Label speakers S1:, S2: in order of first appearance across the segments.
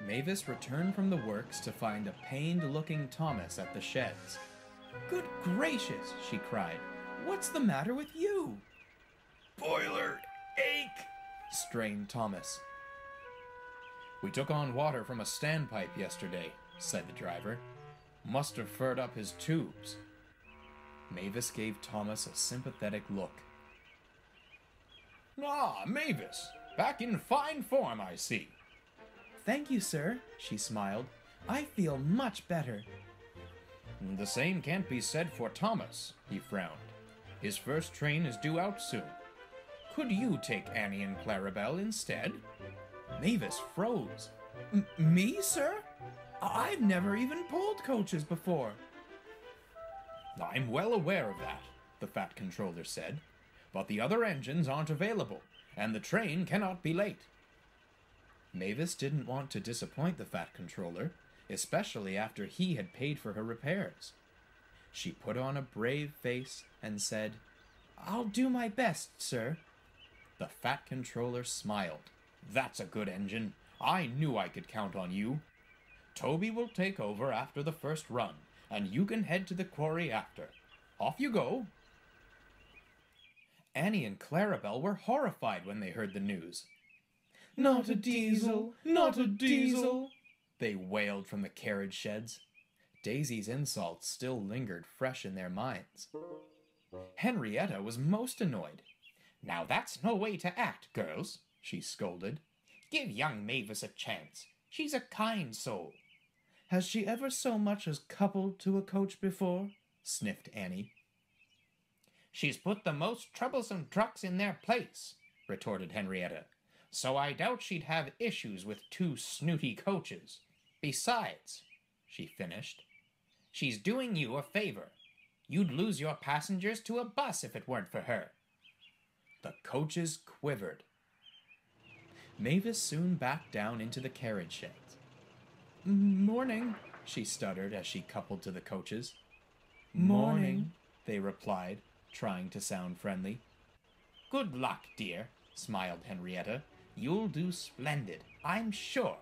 S1: Mavis returned from the works to find a pained-looking Thomas at the sheds. "Good gracious," she cried. "What's the matter with you?" "Boiler ache," strained Thomas. "We took on water from a standpipe yesterday," said the driver. "Must have furred up his tubes." Mavis gave Thomas a sympathetic look. "Ah, Mavis! Back in fine form, I see."
S2: "Thank you, sir," she smiled. "I feel much better."
S1: "The same can't be said for Thomas," he frowned. "His first train is due out soon. Could you take Annie and Clarabelle instead?"
S2: Mavis froze. Me, sir? I've never even pulled coaches before."
S1: "I'm well aware of that," the Fat Controller said. "But the other engines aren't available, and the train cannot be late." Mavis didn't want to disappoint the Fat Controller, especially after he had paid for her repairs. She put on a brave face and said,
S2: "I'll do my best, sir."
S1: The Fat Controller smiled. "That's a good engine. I knew I could count on you. Toby will take over after the first run, and you can head to the quarry after. Off you go." Annie and Clarabelle were horrified when they heard the news.
S2: "Not a diesel! Not a diesel!"
S1: they wailed from the carriage sheds. Daisy's insults still lingered fresh in their minds. Henrietta was most annoyed. "Now that's no way to act, girls," she scolded. "Give young Mavis a chance. She's a kind soul."
S2: "Has she ever so much as coupled to a coach before?"
S1: sniffed Annie.
S3: "She's put the most troublesome trucks in their place," retorted Henrietta. "So I doubt she'd have issues with two snooty coaches. Besides," she finished, "she's doing you a favor. You'd lose your passengers to a bus if it weren't for her."
S1: The coaches quivered. Mavis soon backed down into the carriage sheds.
S2: "Morning,"
S1: she stuttered as she coupled to the coaches.
S2: "Morning,"
S1: they replied, trying to sound friendly.
S3: "Good luck, dear," smiled Henrietta. "You'll do splendid, I'm sure."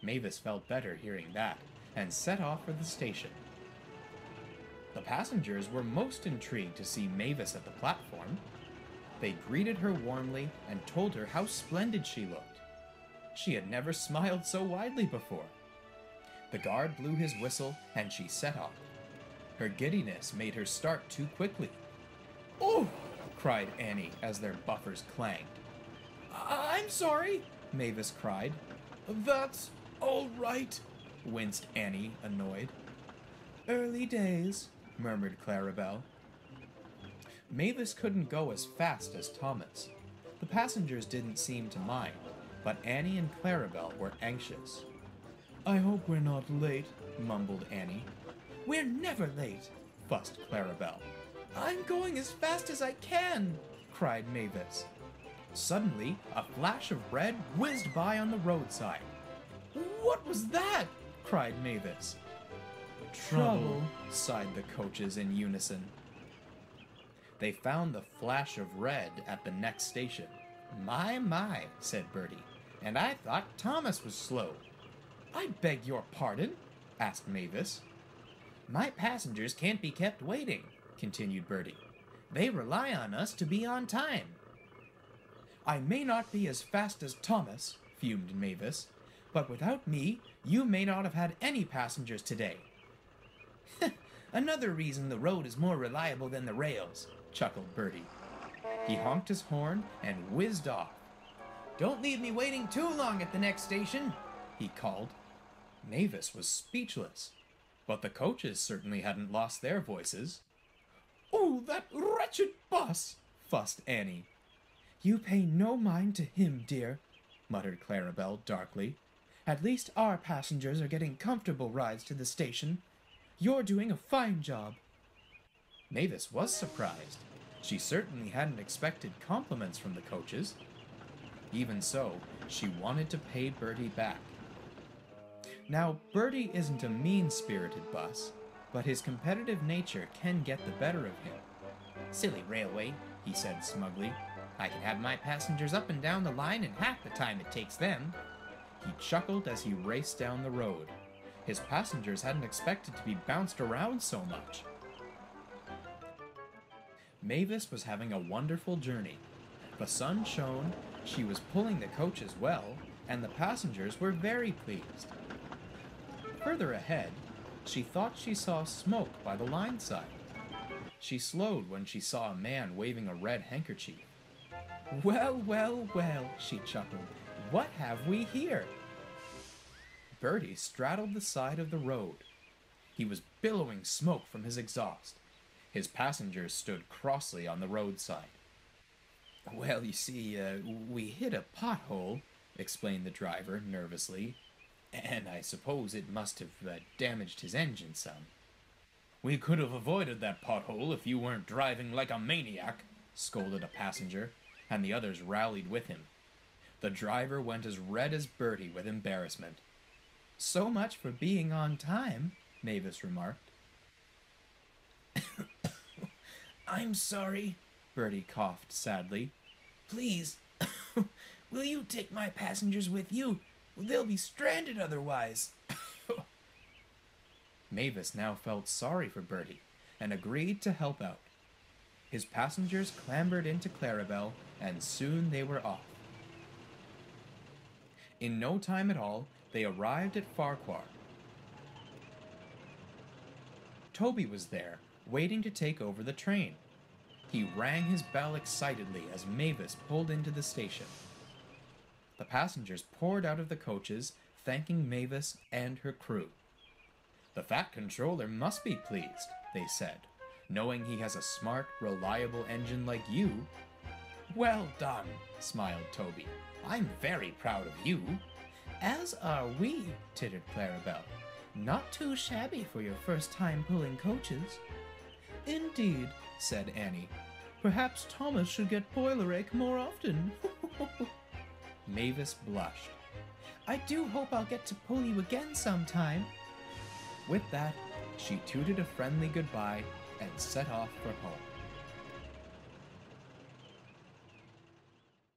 S1: Mavis felt better hearing that, and set off for the station. The passengers were most intrigued to see Mavis at the platform. They greeted her warmly and told her how splendid she looked. She had never smiled so widely before. The guard blew his whistle, and she set off. Her giddiness made her start too quickly.
S2: "Oh!"
S1: cried Annie as their buffers clanged.
S2: "I'm sorry,"
S1: Mavis cried.
S2: "That's all right,"
S1: winced Annie, annoyed.
S2: "Early days,"
S1: murmured Clarabelle. Mavis couldn't go as fast as Thomas. The passengers didn't seem to mind, but Annie and Clarabelle were anxious.
S2: "I hope we're not late,"
S1: mumbled Annie.
S2: "We're never late,"
S1: fussed Clarabelle.
S2: "I'm going as fast as I can,"
S1: cried Mavis. Suddenly, a flash of red whizzed by on the roadside.
S2: "What was that?"
S1: cried Mavis.
S2: "Trouble,"
S1: sighed the coaches in unison. They found the flash of red at the next station.
S3: My, said Bertie. "And I thought Thomas was slow."
S1: "I beg your pardon?" asked Mavis.
S3: "My passengers can't be kept waiting," continued Bertie. "They rely on us to be on time."
S2: "I may not be as fast as Thomas," fumed Mavis, "but without me, you may not have had any passengers today."
S3: "Another reason the road is more reliable than the rails," chuckled Bertie.
S1: He honked his horn and whizzed off.
S3: "Don't leave me waiting too long at the next station," he called.
S1: Mavis was speechless, but the coaches certainly hadn't lost their voices.
S2: "Oh, that wretched bus!"
S1: fussed Annie.
S2: "You pay no mind to him, dear,"
S1: muttered Clarabelle darkly.
S2: "At least our passengers are getting comfortable rides to the station. You're doing a fine job."
S1: Mavis was surprised. She certainly hadn't expected compliments from the coaches. Even so, she wanted to pay Bertie back. Now, Bertie isn't a mean-spirited bus, but his competitive nature can get the better of him.
S3: "Silly railway," he said smugly. "I can have my passengers up and down the line in half the time it takes them."
S2: He chuckled as he raced down the road. His passengers hadn't expected to be bounced around so much. Mavis was having a wonderful journey. The sun shone, she was pulling the coaches well, and the passengers were very pleased. Further ahead, she thought she saw smoke by the line side. She slowed when she saw a man waving a red handkerchief. "Well, well, well," she chuckled. "What have we here?" Bertie straddled the side of the road. He was billowing smoke from his exhaust. His passengers stood crossly on the roadside. "Well, you see, we hit a pothole," explained the driver nervously, "and I suppose it must have damaged his engine some." "We could have avoided that pothole if you weren't driving like a maniac," scolded a passenger, and the others rallied with him. The driver went as red as Bertie with embarrassment. "So much for being on time," Mavis remarked. "I'm sorry," Bertie coughed sadly. "Please, will you take my passengers with you? They'll be stranded otherwise." Mavis now felt sorry for Bertie and agreed to help out. His passengers clambered into Clarabelle, and soon they were off. In no time at all, they arrived at Farquhar. Toby was there, waiting to take over the train. He rang his bell excitedly as Mavis pulled into the station. The passengers poured out of the coaches, thanking Mavis and her crew. "The Fat Controller must be pleased," they said, "knowing he has a smart, reliable engine like you." "Well done," smiled Toby. "I'm very proud of you." "As are we," tittered Clarabelle. "Not too shabby for your first time pulling coaches." "Indeed," said Annie. "Perhaps Thomas should get boiler ache more often." Mavis blushed. "I do hope I'll get to pull you again sometime." With that, she tooted a friendly goodbye and set off for home.